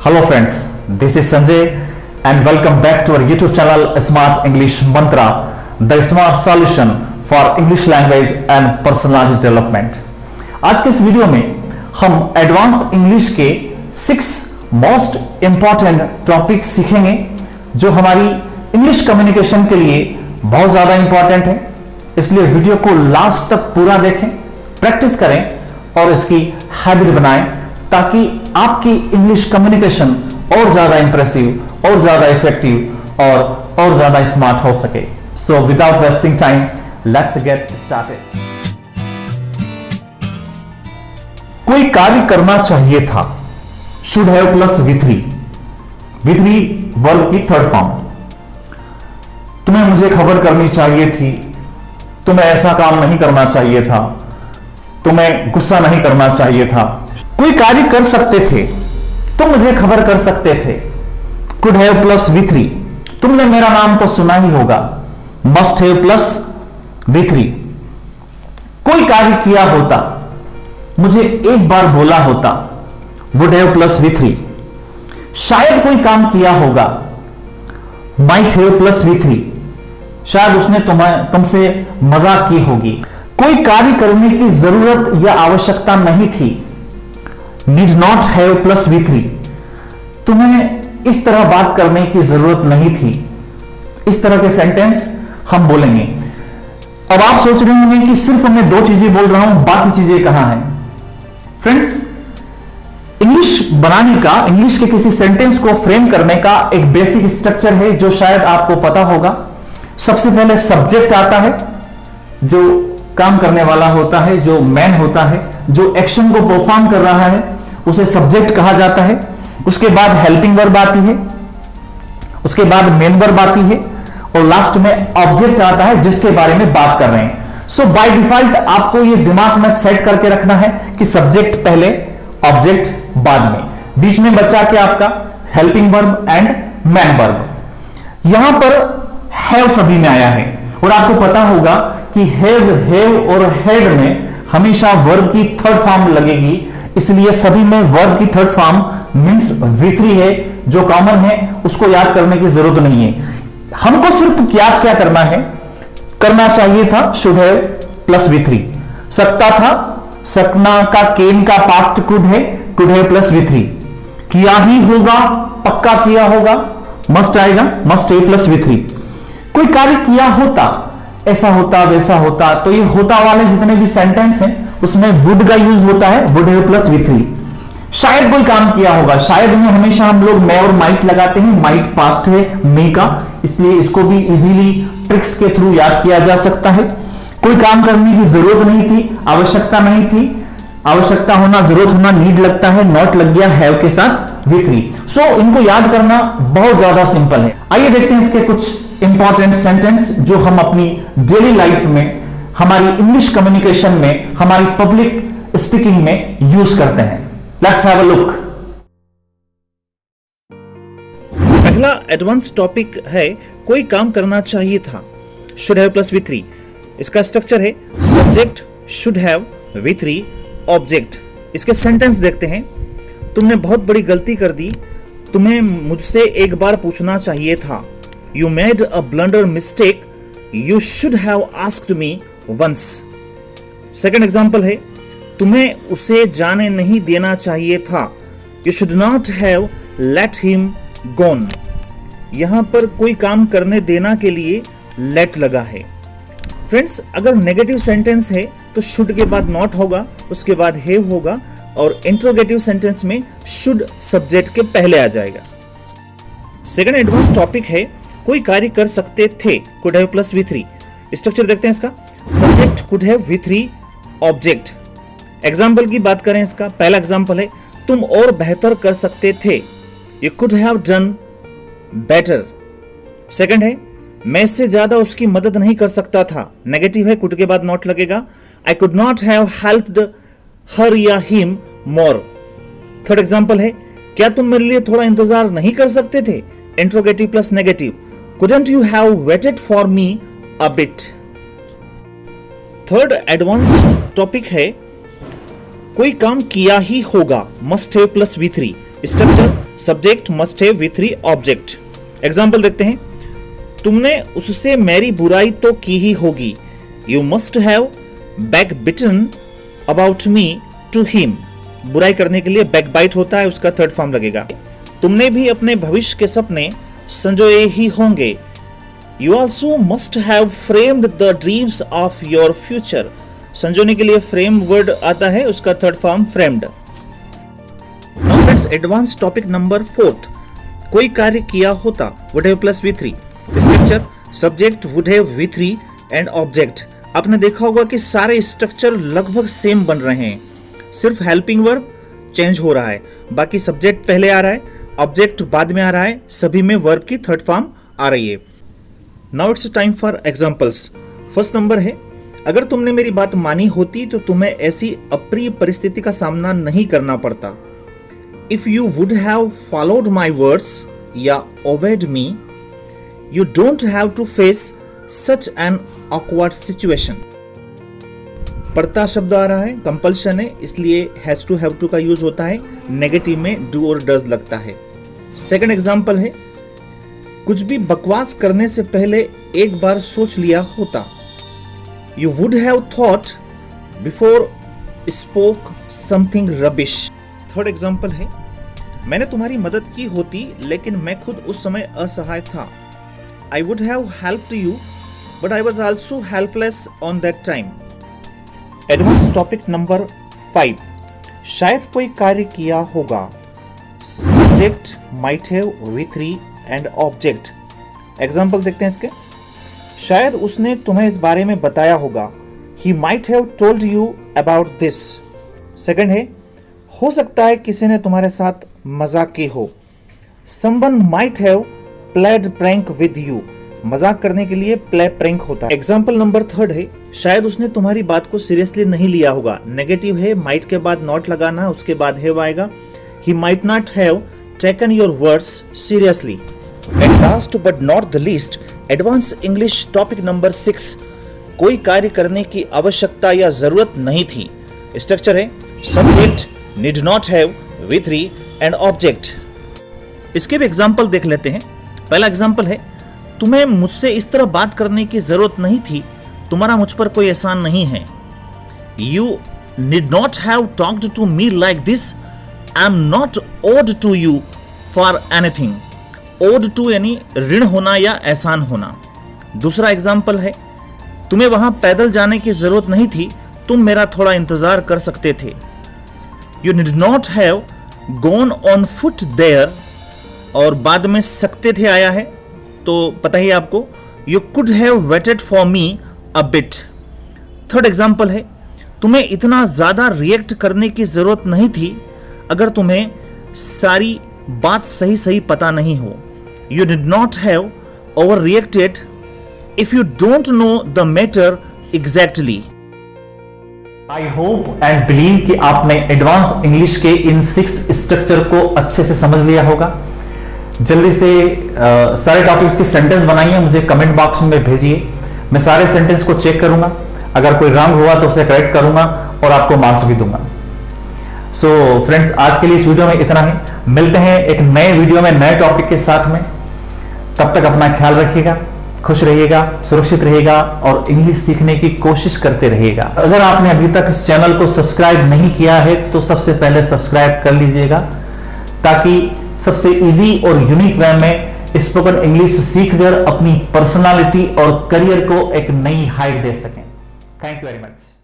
Hello friends, this is Sanjay and welcome back to our YouTube channel Smart English Mantra, the smart solution for English language and personality development. आज के इस video में हम advance English के 6 most important topic सीखेंगे जो हमारी English communication के लिए बहुत ज्यादा इंपॉर्टेंट है। इसलिए वीडियो को लास्ट तक पूरा देखें, प्रैक्टिस करें और इसकी हैबिट बनाएं ताकि आपकी इंग्लिश कम्युनिकेशन और ज्यादा इंप्रेसिव और ज्यादा इफेक्टिव और ज्यादा स्मार्ट हो सके। So without wasting time let's get started. कोई कार्य करना चाहिए था, should have plus V3 verb की थर्ड फॉर्म। तुम्हें मुझे खबर करनी चाहिए थी, तुम्हें ऐसा काम नहीं करना चाहिए था, तुम्हें गुस्सा नहीं करना चाहिए था। कोई कार्य कर सकते थे, तुम मुझे खबर कर सकते थे, कुड हैव प्लस V3। तुमने मेरा नाम तो सुना ही होगा, मस्ट हैव प्लस V3। कोई कार्य किया होता, मुझे एक बार बोला होता, वुड हैव प्लस V3। शायद कोई काम किया होगा, माइट हैव प्लस V3। शायद उसने तुमसे मजाक की होगी। कोई कार्य करने की जरूरत या आवश्यकता नहीं थी, need not have plus V3। तुम्हें इस तरह बात करने की जरूरत नहीं थी। इस तरह के सेंटेंस हम बोलेंगे। अब आप सोच रहे होंगे कि सिर्फ मैं 2 चीजें बोल रहा हूं, बाकी चीजें कहां हैं। फ्रेंड्स, इंग्लिश बनाने का, इंग्लिश के किसी सेंटेंस को फ्रेम करने का एक बेसिक स्ट्रक्चर है जो शायद आपको पता होगा। सबसे पहले सब्जेक्ट आता है, जो काम करने वाला होता है, जो मैन होता है, जो एक्शन को परफॉर्म कर रहा है, उसे सब्जेक्ट कहा जाता है। उसके बाद हेल्पिंग वर्ब आती है, उसके बाद मेन वर्ब आती है और लास्ट में ऑब्जेक्ट आता है जिसके बारे में बात कर रहे हैं। सो बाय डिफॉल्ट आपको यह दिमाग में सेट करके रखना है कि सब्जेक्ट पहले, ऑब्जेक्ट बाद में, बीच में बचा के आपका helping verb and man verb. यहां पर हैव सभी में आया है और आपको पता होगा कि हैव, हेव और हेड में हमेशा वर्ब की थर्ड फॉर्म लगेगी, इसलिए सभी में वर्ब की थर्ड फॉर्म मींस V3 है, जो कॉमन है, उसको याद करने की जरूरत नहीं है। हमको सिर्फ याद क्या करना है, करना चाहिए था, शुड हैव प्लस V3। सकता था, सकना का केन का पास्ट कुड है, कुड हैव प्लस V3। किया ही होगा, पक्का किया होगा, मस्ट आएगा, मस्ट हैव प्लस V3। कोई कार्य किया होता, ऐसा होता, वैसा होता, तो ये होता वाले जितने भी सेंटेंस हैं उसमें वुड का यूज होता है, वुड हैव प्लस V3। शायद कोई काम किया होगा, शायद में हमेशा हम लोग मे और माइट लगाते हैं, माइट पास्ट है मे का, इसलिए इसको भी इजीली ट्रिक्स के थ्रू याद किया जा सकता है। कोई काम करने की जरूरत नहीं थी, आवश्यकता नहीं थी, आवश्यकता होना, जरूरत होना, नीड लगता है, नॉट लग गया हैव के साथ V3। सो इनको याद करना बहुत ज्यादा सिंपल है। आइए देखते हैं इसके कुछ इंपॉर्टेंट सेंटेंस जो हम अपनी डेली लाइफ में, हमारी इंग्लिश कम्युनिकेशन में, हमारी पब्लिक स्पीकिंग में यूज करते हैं। Let's have a look. पहला एडवांस टॉपिक है, कोई काम करना चाहिए था, शुड हैव प्लस V3। इसका स्ट्रक्चर है subject, should have, V3, object. इसके सेंटेंस देखते हैं। तुमने बहुत बड़ी गलती कर दी, तुम्हें मुझसे एक बार पूछना चाहिए था। You made a blunder mistake. You should have asked me once. Second example है, तुम्हें उसे जाने नहीं देना चाहिए था। You should not have let him gone. यहां पर कोई काम करने देना के लिए let लगा है। फ्रेंड्स, अगर नेगेटिव सेंटेंस है तो should के बाद not होगा, उसके बाद have होगा और इंट्रोगेटिव सेंटेंस में should सब्जेक्ट के पहले आ जाएगा। सेकंड एडवांस टॉपिक है, कोई कार्य कर सकते थे, could have plus V3। Structure देखते हैं इसका। Subject could have V3, object. Example की बात करें इसका, पहला एग्जाम्पल है, तुम और बेहतर कर सकते थे, you could have done better. Second है, मैं इससे ज्यादा उसकी मदद नहीं कर सकता था, नेगेटिव है, कुड के बाद नॉट लगेगा, I could not have helped हर या हिम मोर। थर्ड एग्जाम्पल है, क्या तुम मेरे लिए थोड़ा इंतजार नहीं कर सकते थे, interrogative plus negative, couldn't you have waited for me a bit। Third advance topic है, कोई काम किया ही होगा, must have plus V3। Structure subject must have V3 object. Example देखते हैं। तुमने उससे मेरी बुराई तो की ही होगी। You must have backbitten about me to him. बुराई करने के लिए बैकबाइट होता है, उसका थर्ड फॉर्म लगेगा। तुमने भी अपने भविष्य के सपने संजोए ही होंगे। You also must have framed the dreams of your future. संजोने के लिए फ्रेम वर्ड आता है, उसका third form framed. Now friends, advance topic number 4। कोई कार्य किया होता, would have plus V3। Structure subject would have V3 and object. आपने देखा होगा कि सारे स्ट्रक्चर लगभग सेम बन रहे हैं, सिर्फ हेल्पिंग वर्ब चेंज हो रहा है। बाकी सब्जेक्ट पहले आ रहा है, ऑब्जेक्ट बाद में आ रहा है, सभी में वर्ब की थर्ड फॉर्म आ रही है। Now it's time for examples. First number है, अगर तुमने मेरी बात मानी होती तो तुम्हें ऐसी अप्रिय परिस्थिति का सामना नहीं करना पड़ता। If you would have followed my words या obeyed me, you don't have to face such an awkward situation. पड़ता शब्द आ रहा है, कंपल्शन है, इसलिए हैज टू हैव टू का यूज होता है। नेगेटिव में डू और डज लगता है। सेकंड एग्जांपल है, कुछ भी बकवास करने से पहले एक बार सोच लिया होता। You would have thought before spoke something rubbish. Third example है, मैंने तुम्हारी मदद की होती लेकिन मैं खुद उस समय असहाय था। I would have helped you, but I was also helpless on that time. Advanced topic number 5. शायद कोई कार्य किया होगा। Subject might have V3 and object. Example देखते हैं इसके। शायद उसने तुम्हें इस बारे में बताया होगा। He might have told you about this. Second है, हो सकता है किसी ने तुम्हारे साथ मजाक की हो। Someone might have played prank with you. मजाक करने के लिए प्ले प्रैंक होता है। एग्जाम्पल नंबर 3 है, शायद उसने तुम्हारी बात को सीरियसली नहीं लिया होगा। नेगेटिव है, माइट के बाद नॉट लगाना, उसके बाद हैव आएगा। He might not have taken your words seriously. And last but not the least, advance English topic number 6। कोई कार्य करने की आवश्यकता या जरूरत नहीं थी। स्ट्रक्चर है subject need not have V3 and object. इसके भी एग्जाम्पल देख लेते हैं। पहला एग्जाम्पल है, तुम्हें मुझसे इस तरह बात करने की जरूरत नहीं थी, तुम्हारा मुझ पर कोई एहसान नहीं है। You need not have talked to me like this, I am not owed to you for anything. Owed to यानी ऋण होना या एहसान होना। दूसरा एग्जाम्पल है, तुम्हें वहां पैदल जाने की जरूरत नहीं थी, तुम मेरा थोड़ा इंतजार कर सकते थे। You need not have gone on foot there, और बाद में सकते थे आया है तो पता ही आपको। You could have waited for me a bit. Third example है, तुम्हें इतना ज्यादा रिएक्ट करने की जरूरत नहीं थी अगर तुम्हें सारी बात सही सही पता नहीं हो। You did not have over reacted if you don't know the matter exactly. I hope and believe कि आपने एडवांस इंग्लिश के इन 6 स्ट्रक्चर को अच्छे से समझ लिया होगा। जल्दी से सारे टॉपिक्स के सेंटेंस बनाइए, मुझे कमेंट बॉक्स में भेजिए। मैं सारे सेंटेंस को चेक करूंगा, अगर कोई रॉन्ग हुआ तो उसे करेक्ट करूंगा और आपको मार्क्स भी दूंगा। सो फ्रेंड्स, आज के लिए इस वीडियो में इतना ही। मिलते हैं एक नए वीडियो में नए टॉपिक के साथ में। तब तक अपना ख्याल रखिएगा, खुश रहिएगा, सुरक्षित रहिएगा और इंग्लिश सीखने की कोशिश करते रहिएगा। अगर आपने अभी तक इस चैनल को सब्सक्राइब नहीं किया है तो सबसे पहले सब्सक्राइब कर लीजिएगा, ताकि सबसे इजी और यूनिक वे में स्पोकन इंग्लिश सीखकर अपनी पर्सनालिटी और करियर को एक नई हाइट दे सकें। Thank you very much.